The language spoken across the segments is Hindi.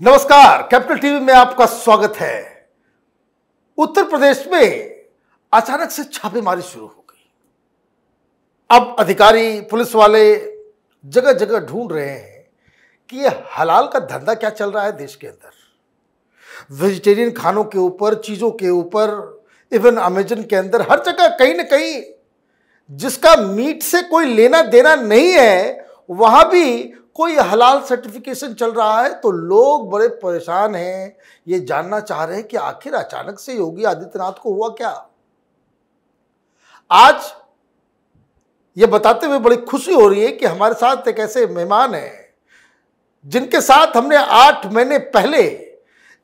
नमस्कार, कैपिटल टीवी में आपका स्वागत है। उत्तर प्रदेश में अचानक से छापेमारी शुरू हो गई। अब अधिकारी, पुलिस वाले जगह जगह ढूंढ रहे हैं कि ये हलाल का धंधा क्या चल रहा है देश के अंदर। वेजिटेरियन खानों के ऊपर, चीजों के ऊपर, इवन अमेजन के अंदर हर जगह कहीं ना कहीं जिसका मीट से कोई लेना देना नहीं है वहां भी कोई हलाल सर्टिफिकेशन चल रहा है। तो लोग बड़े परेशान हैं, ये जानना चाह रहे हैं कि आखिर अचानक से योगी आदित्यनाथ को हुआ क्या। आज ये बताते हुए बड़ी खुशी हो रही है कि हमारे साथ एक ऐसे मेहमान हैं जिनके साथ हमने 8 महीने पहले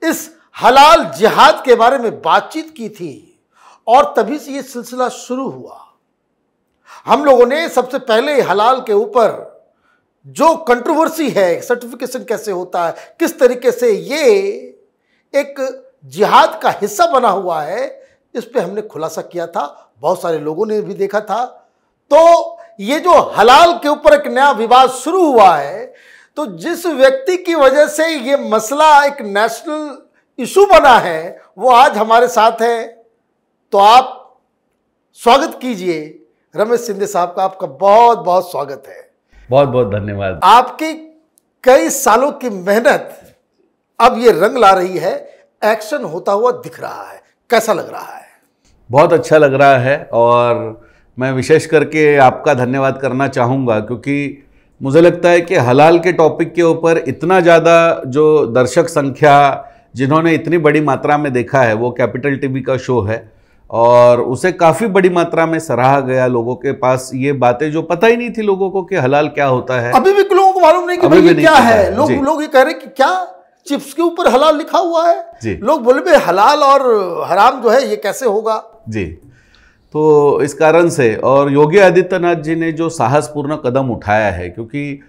इस हलाल जिहाद के बारे में बातचीत की थी और तभी से ये सिलसिला शुरू हुआ। हम लोगों ने सबसे पहले हलाल के ऊपर जो कंट्रोवर्सी है, सर्टिफिकेशन कैसे होता है, किस तरीके से ये एक जिहाद का हिस्सा बना हुआ है, इस पे हमने खुलासा किया था। बहुत सारे लोगों ने भी देखा था। तो ये जो हलाल के ऊपर एक नया विवाद शुरू हुआ है, तो जिस व्यक्ति की वजह से ये मसला एक नेशनल इशू बना है वो आज हमारे साथ है। तो आप स्वागत कीजिए रमेश शिंदे साहब का। आपका बहुत बहुत स्वागत है। बहुत बहुत धन्यवाद। आपकी कई सालों की मेहनत अब ये रंग ला रही है, एक्शन होता हुआ दिख रहा है। कैसा लग रहा है? बहुत अच्छा लग रहा है और मैं विशेष करके आपका धन्यवाद करना चाहूँगा क्योंकि मुझे लगता है कि हलाल के टॉपिक के ऊपर इतना ज़्यादा जो दर्शक संख्या जिन्होंने इतनी बड़ी मात्रा में देखा है वो कैपिटल टीवी का शो है और उसे काफ़ी बड़ी मात्रा में सराहा गया। लोगों के पास ये बातें जो पता ही नहीं थी लोगों को कि हलाल क्या होता है, अभी भी लोगों को मालूम नहीं कि भाई ये क्या है। लोग ये कह रहे हैं कि क्या चिप्स के ऊपर हलाल लिखा हुआ है। लोग बोले भाई हलाल और हराम जो है ये कैसे होगा जी। तो इस कारण से और योगी आदित्यनाथ जी ने जो साहसपूर्ण कदम उठाया है, क्योंकि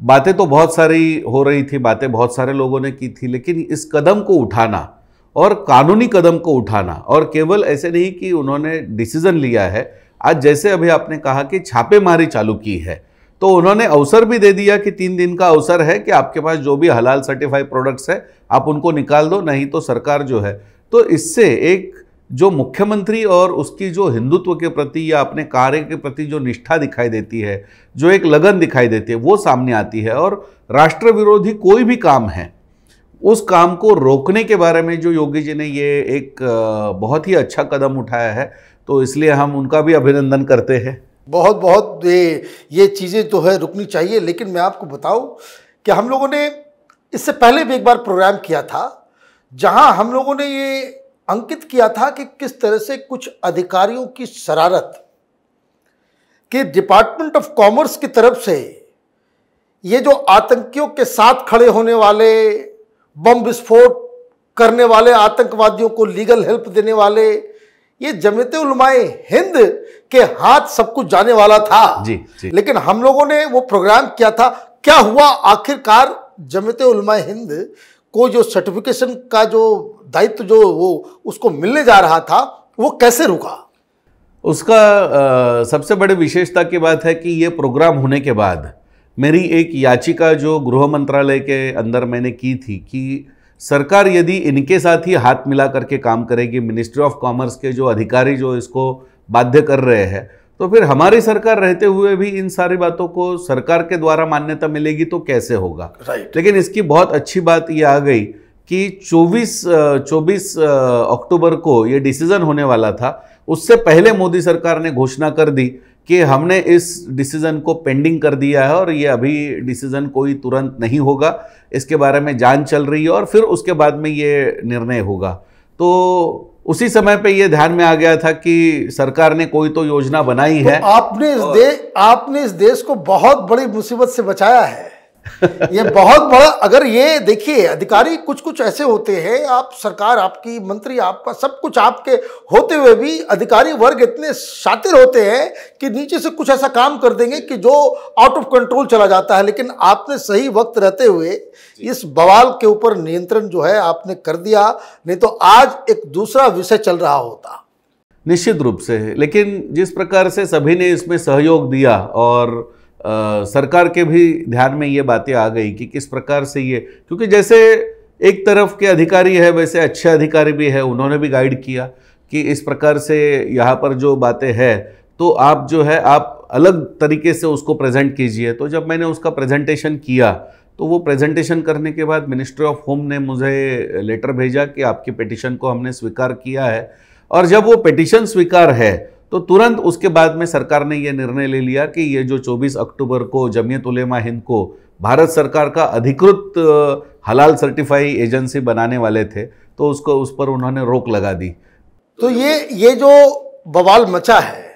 बातें तो बहुत सारी हो रही थी, बातें बहुत सारे लोगों ने की थी, लेकिन इस कदम को उठाना और कानूनी कदम को उठाना, और केवल ऐसे नहीं कि उन्होंने डिसीजन लिया है, आज जैसे अभी आपने कहा कि छापेमारी चालू की है, तो उन्होंने अवसर भी दे दिया कि 3 दिन का अवसर है कि आपके पास जो भी हलाल सर्टिफाइड प्रोडक्ट्स है आप उनको निकाल दो, नहीं तो सरकार जो है। तो इससे एक जो मुख्यमंत्री और उसकी जो हिंदुत्व के प्रति या अपने कार्य के प्रति जो निष्ठा दिखाई देती है, जो एक लगन दिखाई देती है, वो सामने आती है। और राष्ट्र विरोधी कोई भी काम है उस काम को रोकने के बारे में जो योगी जी ने ये एक बहुत ही अच्छा कदम उठाया है, तो इसलिए हम उनका भी अभिनंदन करते हैं। बहुत बहुत ये चीज़ें तो है रुकनी चाहिए। लेकिन मैं आपको बताऊं कि हम लोगों ने इससे पहले भी एक बार प्रोग्राम किया था जहां हम लोगों ने ये अंकित किया था कि किस तरह से कुछ अधिकारियों की शरारत कि डिपार्टमेंट ऑफ कॉमर्स की तरफ से ये जो आतंकियों के साथ खड़े होने वाले, बम विस्फोट करने वाले, आतंकवादियों को लीगल हेल्प देने वाले, ये जमीयते उलमाए हिंद के हाथ सब कुछ जाने वाला था जी। लेकिन हम लोगों ने वो प्रोग्राम किया था। क्या हुआ आखिरकार? जमीयते उलमाए हिंद को जो सर्टिफिकेशन का जो दायित्व जो वो उसको मिलने जा रहा था वो कैसे रुका? उसका सबसे बड़ी विशेषता की बात है कि ये प्रोग्राम होने के बाद मेरी एक याचिका जो गृह मंत्रालय के अंदर मैंने की थी कि सरकार यदि इनके साथ ही हाथ मिला करके काम करेगी, मिनिस्ट्री ऑफ कॉमर्स के जो अधिकारी जो इसको बाध्य कर रहे हैं, तो फिर हमारी सरकार रहते हुए भी इन सारी बातों को सरकार के द्वारा मान्यता मिलेगी तो कैसे होगा। लेकिन इसकी बहुत अच्छी बात ये आ गई कि 24 अक्टूबर को ये डिसीजन होने वाला था। उससे पहले मोदी सरकार ने घोषणा कर दी कि हमने इस डिसीजन को पेंडिंग कर दिया है और ये अभी डिसीजन कोई तुरंत नहीं होगा, इसके बारे में जांच चल रही है और फिर उसके बाद में ये निर्णय होगा। तो उसी समय पे ये ध्यान में आ गया था कि सरकार ने कोई तो योजना बनाई है। आपने इस देश को बहुत बड़ी मुसीबत से बचाया है। ये बहुत बड़ा, अगर ये देखिए अधिकारी कुछ ऐसे होते हैं, आप सरकार, आपकी मंत्री, आपका सब कुछ आपके होते हुए भी अधिकारी वर्ग इतने शातिर होते हैं कि नीचे से कुछ ऐसा काम कर देंगे कि जो आउट ऑफ कंट्रोल चला जाता है। लेकिन आपने सही वक्त रहते हुए इस बवाल के ऊपर नियंत्रण जो है आपने कर दिया, नहीं तो आज एक दूसरा विषय चल रहा होता। निश्चित रूप से। लेकिन जिस प्रकार से सभी ने इसमें सहयोग दिया और सरकार के भी ध्यान में ये बातें आ गई कि किस प्रकार से ये, क्योंकि जैसे एक तरफ के अधिकारी है, वैसे अच्छे अधिकारी भी है, उन्होंने भी गाइड किया कि इस प्रकार से यहाँ पर जो बातें हैं तो आप जो है आप अलग तरीके से उसको प्रेजेंट कीजिए। तो जब मैंने उसका प्रेजेंटेशन किया तो वो प्रेजेंटेशन करने के बाद मिनिस्ट्री ऑफ होम ने मुझे लेटर भेजा कि आपकी पिटीशन को हमने स्वीकार किया है। और जब वो पिटीशन स्वीकार है तो तुरंत उसके बाद में सरकार ने ये निर्णय ले लिया कि ये जो 24 अक्टूबर को जमीयत उलेमा हिंद को भारत सरकार का अधिकृत हलाल सर्टिफाई एजेंसी बनाने वाले थे तो उसको उस पर उन्होंने रोक लगा दी। तो ये जो बवाल मचा है,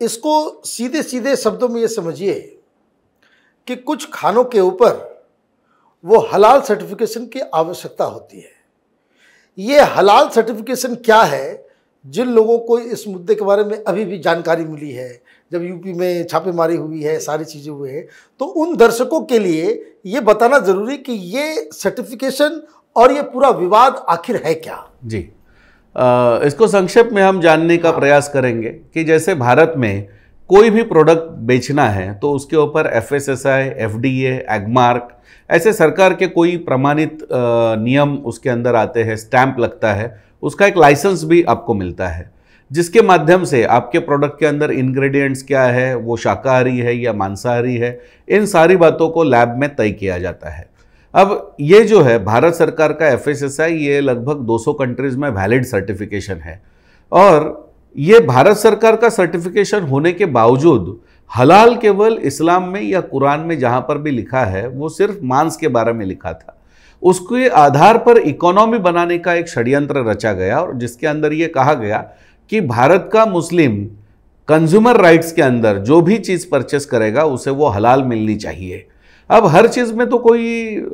इसको सीधे सीधे शब्दों में ये समझिए कि कुछ खानों के ऊपर वो हलाल सर्टिफिकेशन की आवश्यकता होती है। ये हलाल सर्टिफिकेशन क्या है, जिन लोगों को इस मुद्दे के बारे में अभी भी जानकारी मिली है, जब यूपी में छापेमारी हुई है, सारी चीज़ें हुई हैं, तो उन दर्शकों के लिए ये बताना ज़रूरी कि ये सर्टिफिकेशन और ये पूरा विवाद आखिर है क्या। जी, इसको संक्षेप में हम जानने का प्रयास करेंगे कि जैसे भारत में कोई भी प्रोडक्ट बेचना है तो उसके ऊपर FSSAI, FDA, एगमार्क ऐसे सरकार के कोई प्रमाणित नियम उसके अंदर आते हैं, स्टैंप लगता है, उसका एक लाइसेंस भी आपको मिलता है जिसके माध्यम से आपके प्रोडक्ट के अंदर इंग्रेडिएंट्स क्या है, वो शाकाहारी है या मांसाहारी है, इन सारी बातों को लैब में तय किया जाता है। अब ये जो है भारत सरकार का FSSAI, ये लगभग 200 कंट्रीज में वैलिड सर्टिफिकेशन है और ये भारत सरकार का सर्टिफिकेशन होने के बावजूद हलाल केवल इस्लाम में या कुरान में जहां पर भी लिखा है वो सिर्फ मांस के बारे में लिखा था। उसके आधार पर इकोनॉमी बनाने का एक षड्यंत्र रचा गया और जिसके अंदर ये कहा गया कि भारत का मुस्लिम कंज्यूमर राइट्स के अंदर जो भी चीज़ परचेस करेगा उसे वो हलाल मिलनी चाहिए। अब हर चीज़ में तो कोई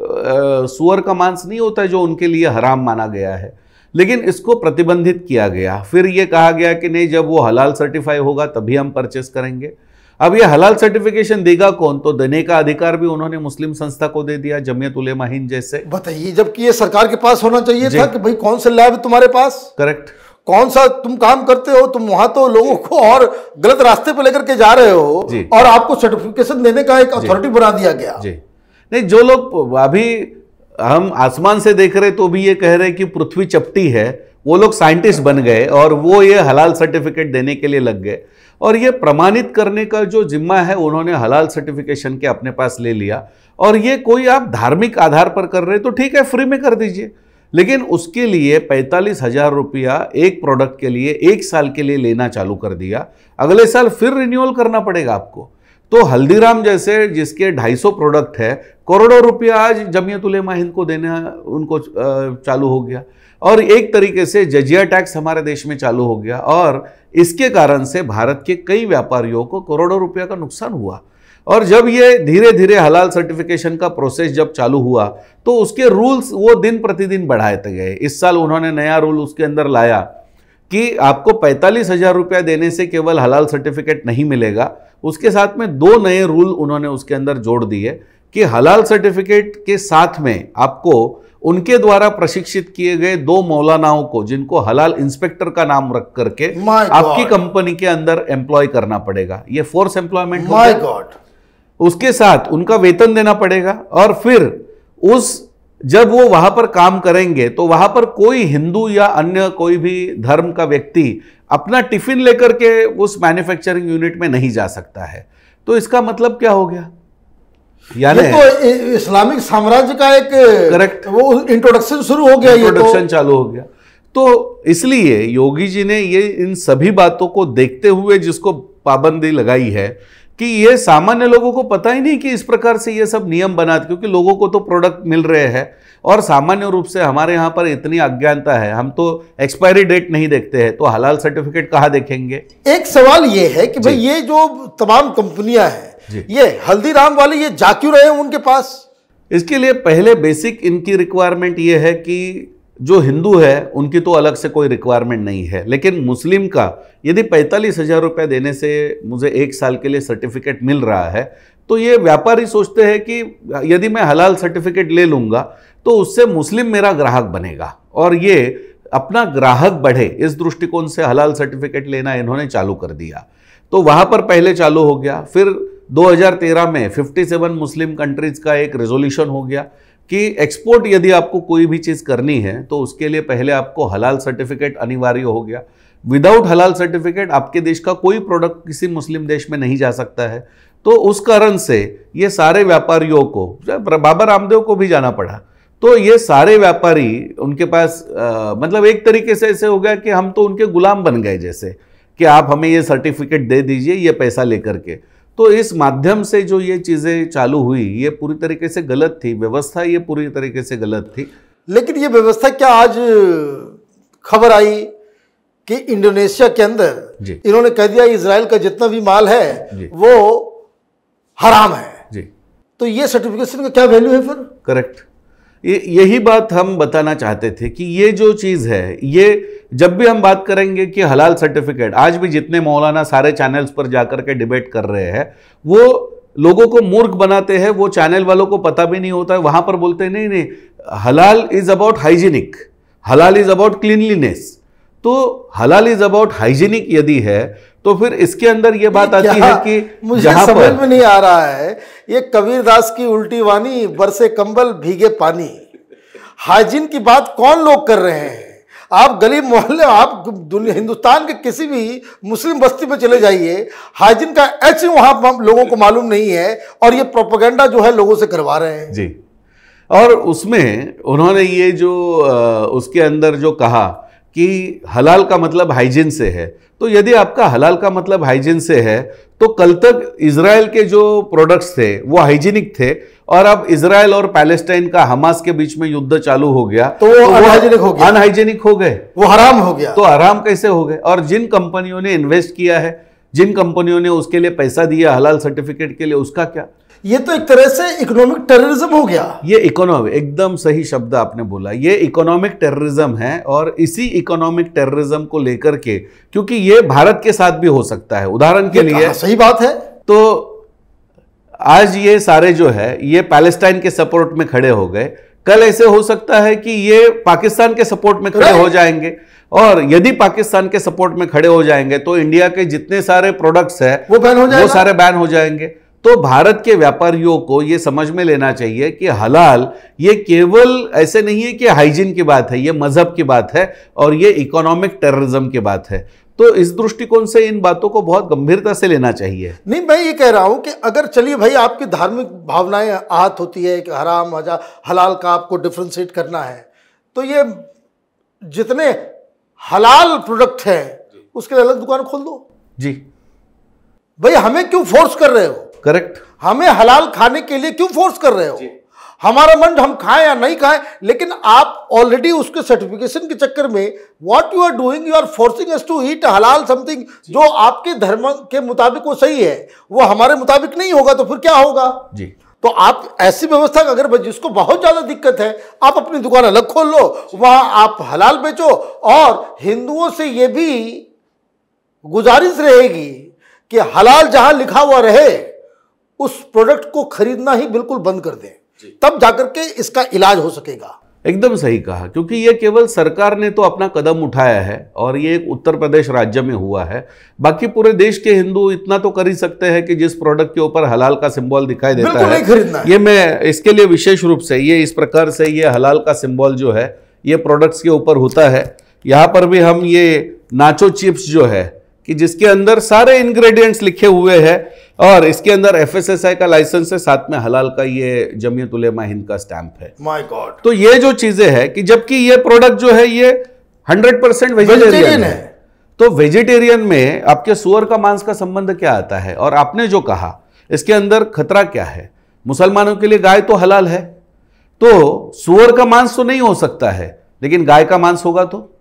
सुअर का मांस नहीं होता है जो उनके लिए हराम माना गया है, लेकिन इसको प्रतिबंधित किया गया। फिर ये कहा गया कि नहीं, जब वो हलाल सर्टिफाई होगा तभी हम परचेस करेंगे। अब ये हलाल सर्टिफिकेशन देगा कौन, तो देने का अधिकार भी उन्होंने मुस्लिम संस्था को दे दिया, जमीयत उलेमा हिंद जैसे। बताइए, जबकि ये सरकार के पास होना चाहिए था कि भाई कौन सा लैब है तुम्हारे पास, करेक्ट, कौन सा तुम काम करते हो, तुम वहां तो लोगों को और गलत रास्ते पे लेकर के जा रहे हो और आपको सर्टिफिकेशन देने का एक अथॉरिटी बना दिया गया। जी नहीं, जो लोग अभी हम आसमान से देख रहे तो भी ये कह रहे कि पृथ्वी चपटी है, वो लोग साइंटिस्ट बन गए और वो ये हलाल सर्टिफिकेट देने के लिए लग गए और ये प्रमाणित करने का जो जिम्मा है उन्होंने हलाल सर्टिफिकेशन के अपने पास ले लिया। और ये कोई आप धार्मिक आधार पर कर रहे तो ठीक है, फ्री में कर दीजिए, लेकिन उसके लिए 45,000 रुपया एक प्रोडक्ट के लिए 1 साल के लिए लेना चालू कर दिया। अगले साल फिर रिन्यूअल करना पड़ेगा आपको। तो हल्दीराम जैसे जिसके 250 प्रोडक्ट है, करोड़ों रुपया आज जमीयत उलेमा हिंद को देना उनको चालू हो गया और एक तरीके से जजिया टैक्स हमारे देश में चालू हो गया और इसके कारण से भारत के कई व्यापारियों को करोड़ों रुपया का नुकसान हुआ। और जब ये धीरे धीरे हलाल सर्टिफिकेशन का प्रोसेस जब चालू हुआ तो उसके रूल्स वो दिन प्रतिदिन बढ़ाते गए। इस साल उन्होंने नया रूल उसके अंदर लाया कि आपको 45,000 रुपया देने से केवल हलाल सर्टिफिकेट नहीं मिलेगा, उसके साथ में 2 नए रूल उन्होंने उसके अंदर जोड़ दिए कि हलाल सर्टिफिकेट के साथ में आपको उनके द्वारा प्रशिक्षित किए गए 2 मौलानाओं को, जिनको हलाल इंस्पेक्टर का नाम रख करके आपकी कंपनी के अंदर एम्प्लॉय करना पड़ेगा। ये फोर्स एम्प्लॉयमेंट होगा। उसके साथ उनका वेतन देना पड़ेगा और फिर जब वो वहां पर काम करेंगे तो वहां पर कोई हिंदू या अन्य कोई भी धर्म का व्यक्ति अपना टिफिन लेकर के उस मैन्युफैक्चरिंग यूनिट में नहीं जा सकता है। तो इसका मतलब क्या हो गया, यानी तो इस्लामिक साम्राज्य का एक करेक्ट वो इंट्रोडक्शन शुरू हो गया, इंट्रोडक्शन चालू हो गया। तो इसलिए योगी जी ने ये इन सभी बातों को देखते हुए जिसको पाबंदी लगाई है कि ये सामान्य लोगों को पता ही नहीं कि इस प्रकार से ये सब नियम बना, क्योंकि लोगों को तो प्रोडक्ट मिल रहे हैं और सामान्य रूप से हमारे यहाँ पर इतनी अज्ञानता है, हम तो एक्सपायरी डेट नहीं देखते हैं, तो हलाल सर्टिफिकेट कहाँ देखेंगे। एक सवाल ये है कि भाई ये जो तमाम कंपनियां हैं, ये हल्दीराम वाले ये जा क्यों रहे हैं उनके पास? इसके लिए पहले बेसिक इनकी रिक्वायरमेंट ये है कि जो हिंदू है उनकी तो अलग से कोई रिक्वायरमेंट नहीं है, लेकिन मुस्लिम का यदि 45,000 रुपये देने से मुझे 1 साल के लिए सर्टिफिकेट मिल रहा है तो ये व्यापारी सोचते हैं कि यदि मैं हलाल सर्टिफिकेट ले लूँगा तो उससे मुस्लिम मेरा ग्राहक बनेगा और ये अपना ग्राहक बढ़े, इस दृष्टिकोण से हलाल सर्टिफिकेट लेना इन्होंने चालू कर दिया। तो वहाँ पर पहले चालू हो गया, फिर 2013 में 57 मुस्लिम कंट्रीज़ का एक रेजोल्यूशन हो गया, कि एक्सपोर्ट यदि आपको कोई भी चीज़ करनी है तो उसके लिए पहले आपको हलाल सर्टिफिकेट अनिवार्य हो गया। विदाउट हलाल सर्टिफिकेट आपके देश का कोई प्रोडक्ट किसी मुस्लिम देश में नहीं जा सकता है। तो उस कारण से ये सारे व्यापारियों को, बाबा रामदेव को भी जाना पड़ा, तो ये सारे व्यापारी उनके पास मतलब एक तरीके से ऐसे हो गया कि हम तो उनके गुलाम बन गए, जैसे कि आप हमें ये सर्टिफिकेट दे दीजिए ये पैसा लेकर के। तो इस माध्यम से जो ये चीज़ें चालू हुई ये पूरी तरीके से गलत थी, व्यवस्था ये पूरी तरीके से गलत थी। लेकिन ये व्यवस्था क्या आज खबर आई कि इंडोनेशिया के अंदर इन्होंने कह दिया इजराइल का जितना भी माल है वो हराम है जी। तो ये सर्टिफिकेशन का क्या वैल्यू है फिर? करेक्ट, यही बात हम बताना चाहते थे कि ये जो चीज़ है, ये जब भी हम बात करेंगे कि हलाल सर्टिफिकेट, आज भी जितने मौलाना सारे चैनल्स पर जाकर के डिबेट कर रहे हैं वो लोगों को मूर्ख बनाते हैं, वो चैनल वालों को पता भी नहीं होता है। वहां पर बोलते हैं नहीं नहीं, हलाल इज अबाउट हाइजीनिक, हलाल इज अबाउट क्लीनलीनेस। तो हलाल इज अबाउट हाइजीनिक यदि है तो फिर इसके अंदर ये बात आती है कि मुझे समझ में नहीं आ रहा है, ये कबीरदास की उल्टी वाणी, बरसे कंबल भीगे पानी। हाइजीन की बात कौन लोग कर रहे हैं? आप गली मोहल्ले, आप हिंदुस्तान के किसी भी मुस्लिम बस्ती में चले जाइए, हाइजीन का एच वहां लोगों को मालूम नहीं है और ये प्रोपेगेंडा जो है लोगों से करवा रहे हैं जी। और उसमें उन्होंने ये जो उसके अंदर जो कहा कि हलाल का मतलब हाइजीन से है, तो यदि आपका हलाल का मतलब हाइजीन से है तो कल तक इजराइल के जो प्रोडक्ट्स थे वो हाइजीनिक थे और अब इजराइल और पैलेस्टाइन का हमास के बीच में युद्ध चालू हो गया तो वो अनहाइजीनिक हो गया, अनहाइजीनिक हो गए, वो हराम हो गया। तो हराम कैसे हो गए? और जिन कंपनियों ने इन्वेस्ट किया है, जिन कंपनियों ने उसके लिए पैसा दिया हलाल सर्टिफिकेट के लिए, उसका क्या? ये तो एक तरह से इकोनॉमिक टेररिज्म हो गया। ये इकोनॉमिक, एकदम सही शब्द आपने बोला, ये इकोनॉमिक टेररिज्म है। और इसी इकोनॉमिक टेररिज्म को लेकर के, क्योंकि ये भारत के साथ भी हो सकता है, उदाहरण के लिए, सही बात है, तो आज ये सारे जो है ये पैलेस्टाइन के सपोर्ट में खड़े हो गए, कल ऐसे हो सकता है कि ये पाकिस्तान के सपोर्ट में खड़े हो जाएंगे। और यदि पाकिस्तान के सपोर्ट में खड़े हो जाएंगे तो इंडिया के जितने सारे प्रोडक्ट्स हैं वो बैन हो जाएगा, वो सारे बैन हो जाएंगे। तो भारत के व्यापारियों को ये समझ में लेना चाहिए कि हलाल ये केवल ऐसे नहीं है कि हाइजीन की बात है, ये मजहब की बात है और ये इकोनॉमिक टेररिज्म की बात है। तो इस दृष्टिकोण से इन बातों को बहुत गंभीरता से लेना चाहिए। नहीं, मैं ये कह रहा हूं कि अगर चलिए भाई आपकी धार्मिक भावनाएं आहत होती है कि हराम हलाल का आपको डिफ्रेंशिएट करना है, तो ये जितने हलाल प्रोडक्ट हैं उसके लिए अलग दुकान खोल दो जी। भाई हमें क्यों फोर्स कर रहे हो? करेक्ट, हमें हलाल खाने के लिए क्यों फोर्स कर रहे हो? हमारा मन हम खाएं या नहीं खाएं, लेकिन आप ऑलरेडी उसके सर्टिफिकेशन के चक्कर में what you are doing, you are forcing us to eat हलाल समथिंग जो आपके धर्म के मुताबिक वो सही है, वो हमारे मुताबिक नहीं होगा, तो फिर क्या होगा जी। तो आप ऐसी व्यवस्था अगर जिसको बहुत ज्यादा दिक्कत है, आप अपनी दुकान अलग खोल लो, वहां आप हलाल बेचो। और हिंदुओं से यह भी गुजारिश रहेगी कि हलाल जहां लिखा हुआ रहे उस प्रोडक्ट को खरीदना ही बिल्कुल बंद कर दें, तब जाकर के इसका इलाज हो सकेगा। एकदम सही कहा, क्योंकि ये केवल सरकार ने तो अपना कदम उठाया है और ये एक उत्तर प्रदेश राज्य में हुआ है। बाकी पूरे देश के हिंदू इतना तो कर ही सकते हैं कि जिस प्रोडक्ट के ऊपर हलाल का सिंबल दिखाई देता है, नहीं खरीदना है। ये मैं इसके लिए विशेष रूप से ये इस प्रकार से ये हलाल का सिंबल जो है ये प्रोडक्ट्स के ऊपर होता है। यहाँ पर भी हम ये नाचो चिप्स जो है कि जिसके अंदर सारे इंग्रेडिएंट्स लिखे हुए हैं और इसके अंदर एफएसएसआई का लाइसेंस है, साथ में हलाल का ये जमीयत उलेमा हिंद का स्टैंप है। My God. तो ये जो चीजें हैं कि जबकि ये प्रोडक्ट जो है ये 100% वेजिटेरियन है, तो वेजिटेरियन में आपके सुअर का मांस का संबंध क्या आता है? और आपने जो कहा इसके अंदर खतरा क्या है? मुसलमानों के लिए गाय तो हलाल है, तो सुअर का मांस तो नहीं हो सकता है, लेकिन गाय का मांस होगा तो,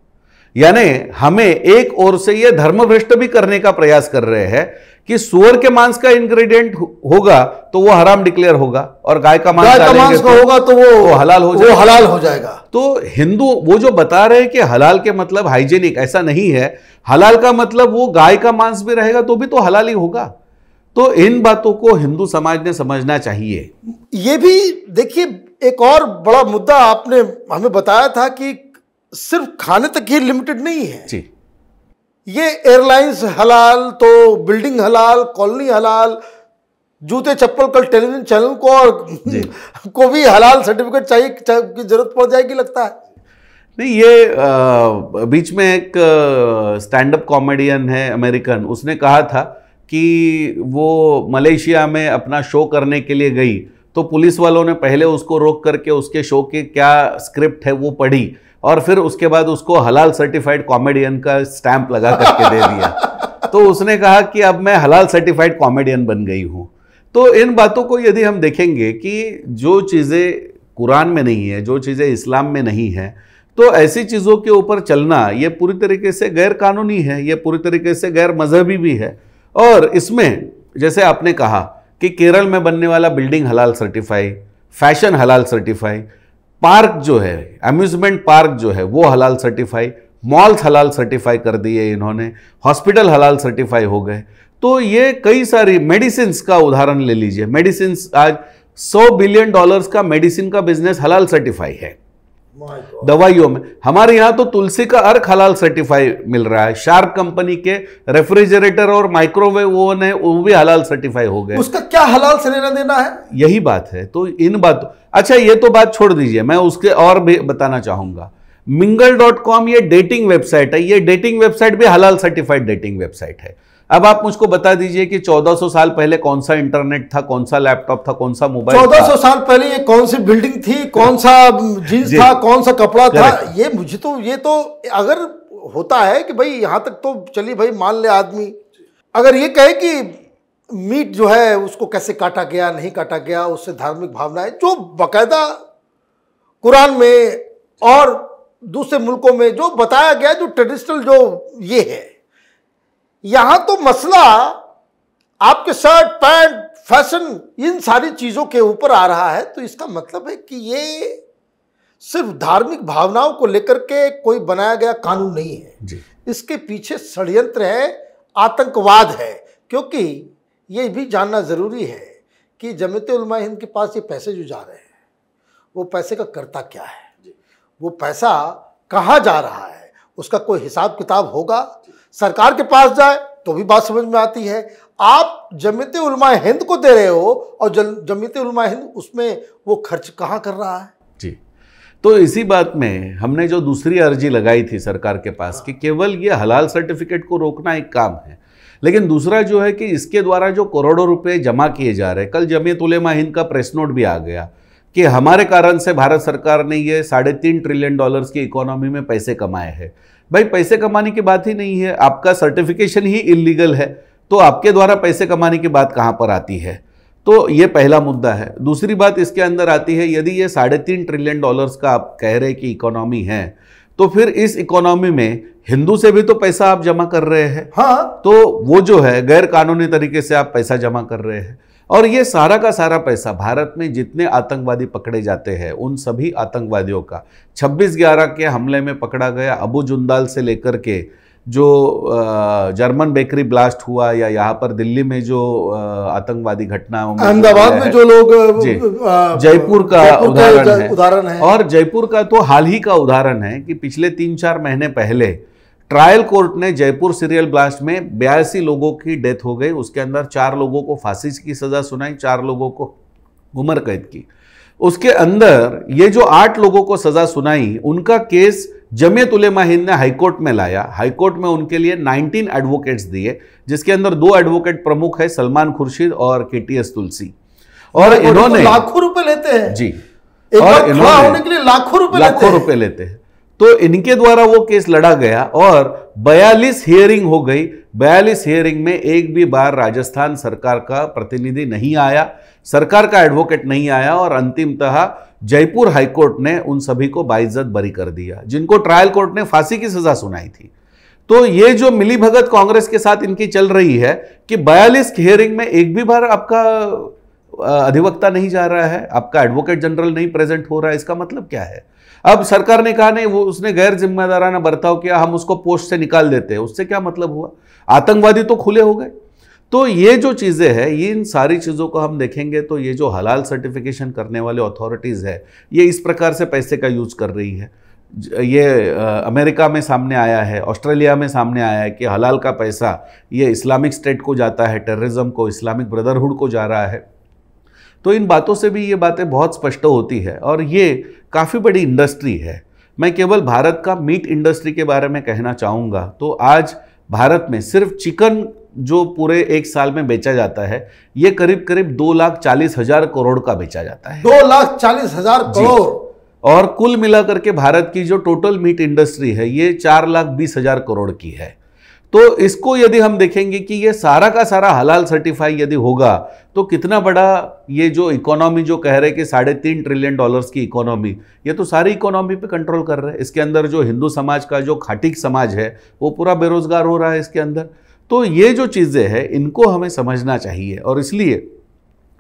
यानी हमें एक ओर से ये धर्मभ्रष्ट भी करने का प्रयास कर रहे हैं कि सुअर के मांस का इंग्रेडिएंट होगा तो वो हराम डिक्लेयर होगा और गाय का मांस का होगा तो वो हलाल हो जाएगा, वो हलाल हो जाएगा। तो हिंदू वो जो बता रहे हैं कि हलाल के मतलब हाइजेनिक, ऐसा नहीं है। हलाल का मतलब वो गाय का मांस भी रहेगा तो भी तो हलाल ही होगा। तो इन बातों को हिंदू समाज ने समझना चाहिए। ये भी देखिए, एक और बड़ा मुद्दा आपने हमें बताया था कि सिर्फ खाने तक ही लिमिटेड नहीं है जी। ये एयरलाइंस हलाल, तो बिल्डिंग हलाल, कॉलोनी हलाल, जूते चप्पल कल टेलीविजन चैनल को और को भी हलाल सर्टिफिकेट चाहिए की जरूरत पड़ जाएगी लगता है। नहीं, ये बीच में एक स्टैंड अप कॉमेडियन है अमेरिकन, उसने कहा था कि वो मलेशिया में अपना शो करने के लिए गई तो पुलिस वालों ने पहले उसको रोक करके उसके शो की क्या स्क्रिप्ट है वो पढ़ी और फिर उसके बाद उसको हलाल सर्टिफाइड कॉमेडियन का स्टैंप लगा करके दे दिया। तो उसने कहा कि अब मैं हलाल सर्टिफाइड कॉमेडियन बन गई हूं। तो इन बातों को यदि हम देखेंगे कि जो चीज़ें कुरान में नहीं है, जो चीज़ें इस्लाम में नहीं है, तो ऐसी चीज़ों के ऊपर चलना ये पूरी तरीके से गैर कानूनी है, ये पूरी तरीके से गैर मजहबी भी है। और इसमें जैसे आपने कहा कि केरल में बनने वाला बिल्डिंग हलाल सर्टिफाई, फैशन हलाल सर्टिफाई, पार्क जो है, अम्यूजमेंट पार्क जो है वो हलाल सर्टिफाई, मॉल्स हलाल सर्टिफाई कर दिए इन्होंने, हॉस्पिटल हलाल सर्टिफाई हो गए। तो ये कई सारी मेडिसिन्स का उदाहरण ले लीजिए, मेडिसिन्स आज $100 बिलियन का मेडिसिन का बिजनेस हलाल सर्टिफाई है दवाइयों में। हमारे यहाँ तो तुलसी का अर्क हलाल सर्टिफाई मिल रहा है, शार्प कंपनी के रेफ्रिजरेटर और माइक्रोवेव ओवन है वो भी हलाल सर्टिफाई हो गए। उसका क्या हलाल से लेना देना है? यही बात है। तो इन बातों, अच्छा ये तो बात छोड़ दीजिए, मैं उसके और भी बताना चाहूंगा। mingle.com ये डेटिंग वेबसाइट है, ये डेटिंग वेबसाइट भी हलाल सर्टिफाइड डेटिंग वेबसाइट है। अब आप मुझको बता दीजिए कि 1400 साल पहले कौन सा इंटरनेट था, कौन सा लैपटॉप था, कौन सा मोबाइल 1400 साल पहले ये कौन सी बिल्डिंग थी, कौन सा जीन्स था, कौन सा कपड़ा था, ये मुझे तो ये तो अगर होता है कि भाई यहां तक तो चलिए भाई मान ले आदमी, अगर ये कहे कि मीट जो है उसको कैसे काटा गया, नहीं काटा गया, उससे धार्मिक भावनाएं जो बाकायदा कुरान में और दूसरे मुल्कों में जो बताया गया, जो ट्रेडिशनल जो ये है, यहां तो मसला आपके शर्ट पैंट फैशन इन सारी चीजों के ऊपर आ रहा है। तो इसका मतलब है कि ये सिर्फ धार्मिक भावनाओं को लेकर के कोई बनाया गया कानून नहीं है जी। इसके पीछे षड्यंत्र है, आतंकवाद है। क्योंकि ये भी जानना जरूरी है कि जमीयत उलमा हिंद के पास ये पैसे जो जा रहे हैं वो पैसे का करता क्या है, वो पैसा कहाँ जा रहा है, उसका कोई हिसाब किताब होगा। सरकार के पास जाए तो भी बात समझ में आती है। आप जमीयत उलमा हिंद को दे रहे हो और जमीयत उलमा हिंद उसमें वो खर्च कहाँ कर रहा है जी। तो इसी बात में हमने जो दूसरी अर्जी लगाई थी सरकार के पास कि केवल ये हलाल सर्टिफिकेट को रोकना एक काम है, लेकिन दूसरा जो है कि इसके द्वारा जो करोड़ों रुपए जमा किए जा रहे हैं। कल जमीयत उलेमा हिंद का प्रेस नोट भी आ गया कि हमारे कारण से भारत सरकार ने ये $3.5 ट्रिलियन की इकोनॉमी में पैसे कमाए हैं। भाई पैसे कमाने की बात ही नहीं है, आपका सर्टिफिकेशन ही इलीगल है, तो आपके द्वारा पैसे कमाने की बात कहाँ पर आती है। तो ये पहला मुद्दा है। दूसरी बात इसके अंदर आती है, यदि ये $3.5 ट्रिलियन का आप कह रहे कि इकोनॉमी है, तो फिर इस इकोनॉमी में हिंदू से भी तो पैसा आप जमा कर रहे हैं। हाँ, तो वो जो है गैर कानूनी तरीके से आप पैसा जमा कर रहे हैं। और ये सारा का सारा पैसा भारत में जितने आतंकवादी पकड़े जाते हैं उन सभी आतंकवादियों का 26/11 के हमले में पकड़ा गया अबू जुंदाल से लेकर के जो जर्मन बेकरी ब्लास्ट हुआ, या यहाँ पर दिल्ली में जो आतंकवादी घटना, अहमदाबाद में जो लोग जयपुर का उदाहरण है। और जयपुर का तो हाल ही का उदाहरण है कि पिछले 3-4 महीने पहले ट्रायल कोर्ट ने जयपुर सीरियल ब्लास्ट में 82 लोगों की डेथ हो गई। उसके अंदर 4 लोगों को फांसी की सजा सुनाई, 4 लोगों को उम्र कैद की। उसके अंदर ये जो 8 लोगों को सजा सुनाई, उनका केस जमीयत उलेमा हिंद ने हाईकोर्ट में लाया। हाईकोर्ट में उनके लिए 19 एडवोकेट्स दिए, जिसके अंदर 2 एडवोकेट प्रमुख है, सलमान खुर्शीद और KTS तुलसी। और इन्होंने लाखों रुपए लेते हैं जी, और इन्होंने होने के लिए लाखों रुपए लेते हैं। तो इनके द्वारा वो केस लड़ा गया और 42 हियरिंग हो गई। 42 हियरिंग में एक भी बार राजस्थान सरकार का प्रतिनिधि नहीं आया, सरकार का एडवोकेट नहीं आया, और अंतिमतः जयपुर हाईकोर्ट ने उन सभी को बाइज्जत बरी कर दिया, जिनको ट्रायल कोर्ट ने फांसी की सजा सुनाई थी। तो ये जो मिलीभगत कांग्रेस के साथ इनकी चल रही है कि 42 हियरिंग में एक भी बार आपका अधिवक्ता नहीं जा रहा है, आपका एडवोकेट जनरल नहीं प्रेजेंट हो रहा है, इसका मतलब क्या है? अब सरकार ने कहा नहीं, वो उसने गैर जिम्मेदाराना बर्ताव किया, हम उसको पोस्ट से निकाल देते हैं। उससे क्या मतलब हुआ? आतंकवादी तो खुले हो गए। तो ये जो चीज़ें हैं, ये इन सारी चीज़ों को हम देखेंगे तो ये जो हलाल सर्टिफिकेशन करने वाले अथॉरिटीज़ है, ये इस प्रकार से पैसे का यूज कर रही है। ये अमेरिका में सामने आया है, ऑस्ट्रेलिया में सामने आया है कि हलाल का पैसा ये इस्लामिक स्टेट को जाता है, टेररिज्म को, इस्लामिक ब्रदरहुड को जा रहा है। तो इन बातों से भी ये बातें बहुत स्पष्ट होती है और ये काफ़ी बड़ी इंडस्ट्री है। मैं केवल भारत का मीट इंडस्ट्री के बारे में कहना चाहूँगा तो आज भारत में सिर्फ चिकन जो पूरे एक साल में बेचा जाता है ये करीब करीब 2,40,000 करोड़ का बेचा जाता है। 2,40,000 करोड़। और कुल मिलाकर के भारत की जो टोटल मीट इंडस्ट्री है ये 4,20,000 करोड़ की है। तो इसको यदि हम देखेंगे कि ये सारा का सारा हलाल सर्टिफाई यदि होगा तो कितना बड़ा ये जो इकोनॉमी जो कह रहे हैं कि $3.5 ट्रिलियन की इकोनॉमी, ये तो सारी इकोनॉमी पे कंट्रोल कर रहे हैं। इसके अंदर जो हिंदू समाज का जो खाटिक समाज है वो पूरा बेरोजगार हो रहा है इसके अंदर। तो ये जो चीज़ें हैं इनको हमें समझना चाहिए और इसलिए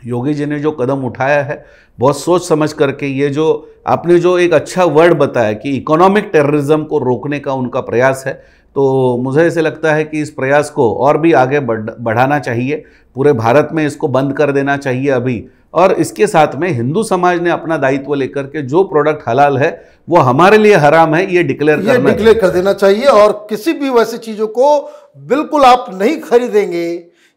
योगी जी ने जो कदम उठाया है बहुत सोच समझ करके, ये जो आपने जो एक अच्छा वर्ड बताया कि इकोनॉमिक टेररिज्म को रोकने का उनका प्रयास है, तो मुझे ऐसे लगता है कि इस प्रयास को और भी आगे बढ़ाना चाहिए। पूरे भारत में इसको बंद कर देना चाहिए अभी। और इसके साथ में हिंदू समाज ने अपना दायित्व लेकर के जो प्रोडक्ट हलाल है वो हमारे लिए हराम है ये डिक्लेयर कर देना चाहिए और किसी भी वैसी चीज़ों को बिल्कुल आप नहीं खरीदेंगे।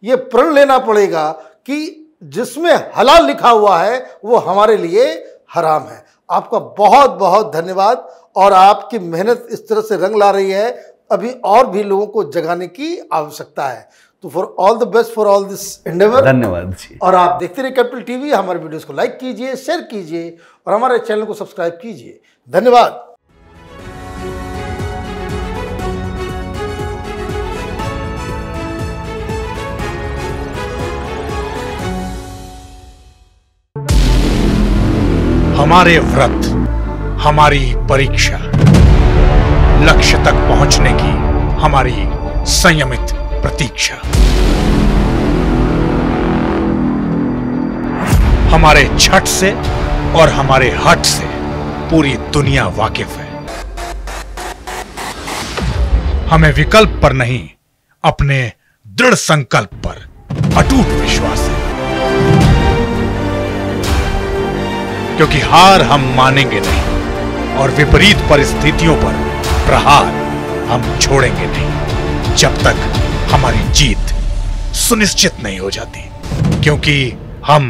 ये प्रण लेना पड़ेगा कि जिसमें हलाल लिखा हुआ है वो हमारे लिए हराम है। आपका बहुत बहुत धन्यवाद और आपकी मेहनत इस तरह से रंग ला रही है, अभी और भी लोगों को जगाने की आवश्यकता है। तो for all the best for all this Endeavour. धन्यवाद जी। और आप देखते रहिए कैपिटल टीवी। हमारे वीडियोस को लाइक कीजिए, शेयर कीजिए और हमारे चैनल को सब्सक्राइब कीजिए। धन्यवाद। हमारे व्रत, हमारी परीक्षा, लक्ष्य तक पहुंचने की हमारी संयमित प्रतीक्षा। हमारे छठ से और हमारे हठ से पूरी दुनिया वाकिफ है। हमें विकल्प पर नहीं, अपने दृढ़ संकल्प पर अटूट विश्वास है, क्योंकि हार हम मानेंगे नहीं और विपरीत परिस्थितियों पर प्रहार हम छोड़ेंगे नहीं जब तक हमारी जीत सुनिश्चित नहीं हो जाती, क्योंकि हम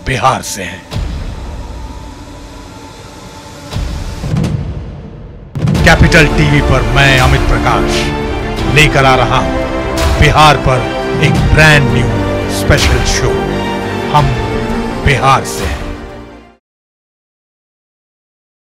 बिहार से हैं। कैपिटल टीवी पर मैं अमित प्रकाश लेकर आ रहा हूं बिहार पर एक ब्रांड न्यू स्पेशल शो। हम बिहार से हैं।